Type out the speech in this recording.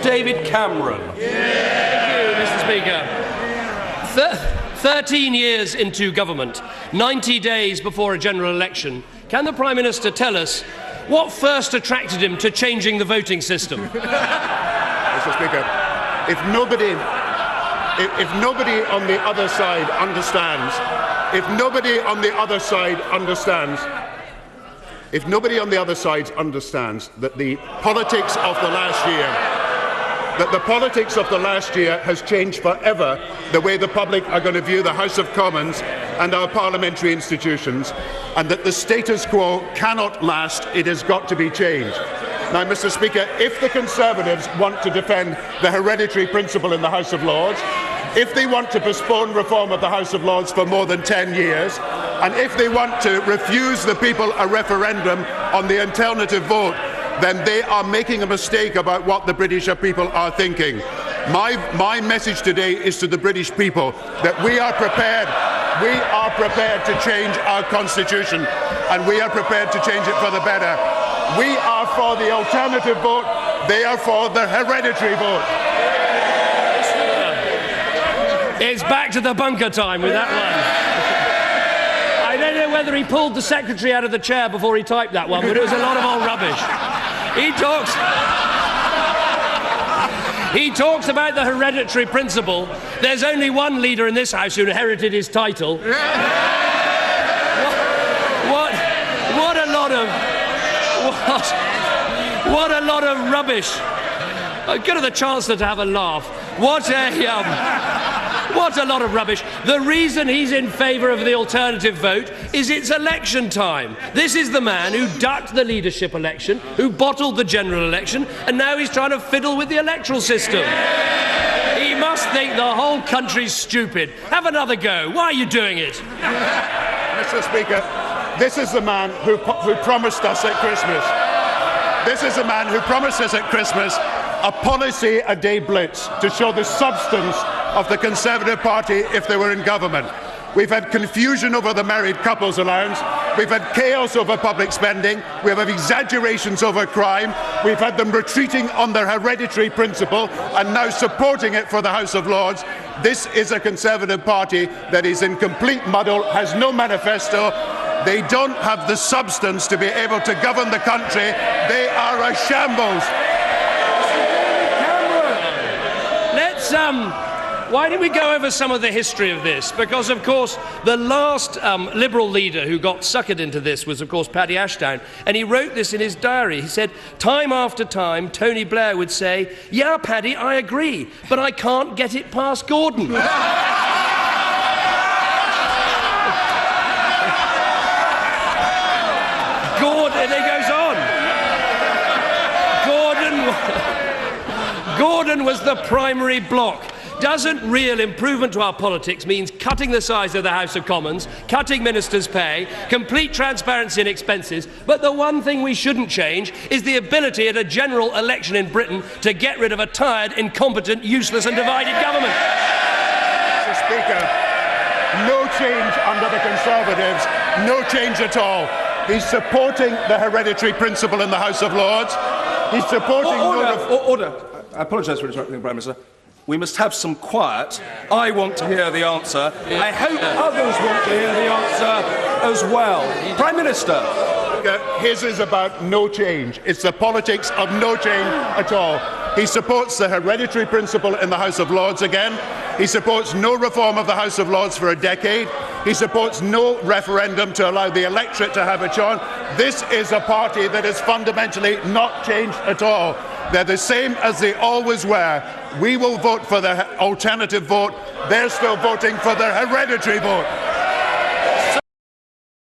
David Cameron. Thank you, Mr. Speaker. 13 years into government, 90 days before a general election, can the Prime Minister tell us what first attracted him to changing the voting system? Mr. Speaker, if nobody on the other side understands, if nobody on the other side understands that the politics of the last year, has changed forever the way the public are going to view the House of Commons and our parliamentary institutions, and that the status quo cannot last, it has got to be changed. Now, Mr. Speaker, if the Conservatives want to defend the hereditary principle in the House of Lords, if they want to postpone reform of the House of Lords for more than 10 years, and if they want to refuse the people a referendum on the alternative vote, then they are making a mistake about what the British people are thinking. My message today is to the British people that we are prepared to change our constitution, and we are prepared to change it for the better. We are for the alternative vote, they are for the hereditary vote. It's back to the bunker time with that one. I don't know whether he pulled the secretary out of the chair before he typed that one, but it was a lot of old rubbish. He talks about the hereditary principle. There's only one leader in this House who inherited his title. What a lot of rubbish. Good of the Chancellor to have a laugh. What a lot of rubbish. The reason he's in favour of the alternative vote is it's election time. This is the man who ducked the leadership election, who bottled the general election, and now he's trying to fiddle with the electoral system. He must think the whole country's stupid. Have another go. Why are you doing it? Mr. Speaker, this is the man who promised us at Christmas. This is the man who promised us at Christmas a policy-a-day blitz to show the substance of the Conservative Party if they were in government. We've had confusion over the married couples allowance. We've had chaos over public spending. We have exaggerations over crime. We've had them retreating on their hereditary principle and now supporting it for the House of Lords. This is a Conservative Party that is in complete muddle, has no manifesto. They don't have the substance to be able to govern the country. They are a shambles. Why don't we go over some of the history of this? Because, of course, the last Liberal leader who got suckered into this was, of course, Paddy Ashdown. And he wrote this in his diary. He said, time after time, Tony Blair would say, yeah, Paddy, I agree, but I can't get it past Gordon. And it goes on. Gordon was the primary block. Doesn't real improvement to our politics means cutting the size of the House of Commons, cutting ministers' pay, complete transparency in expenses, but the one thing we shouldn't change is the ability at a general election in Britain to get rid of a tired, incompetent, useless and divided government. Mr. Speaker, no change under the Conservatives, no change at all. He's supporting the hereditary principle in the House of Lords. He's supporting... Order. I apologise for interrupting the Prime Minister. We must have some quiet. I want to hear the answer. I hope others want to hear the answer as well. Prime Minister. His is about no change. It's the politics of no change at all. He supports the hereditary principle in the House of Lords again. He supports no reform of the House of Lords for a decade. He supports no referendum to allow the electorate to have a choice. This is a party that is fundamentally not changed at all. They're the same as they always were. We will vote for the alternative vote. They're still voting for the hereditary vote.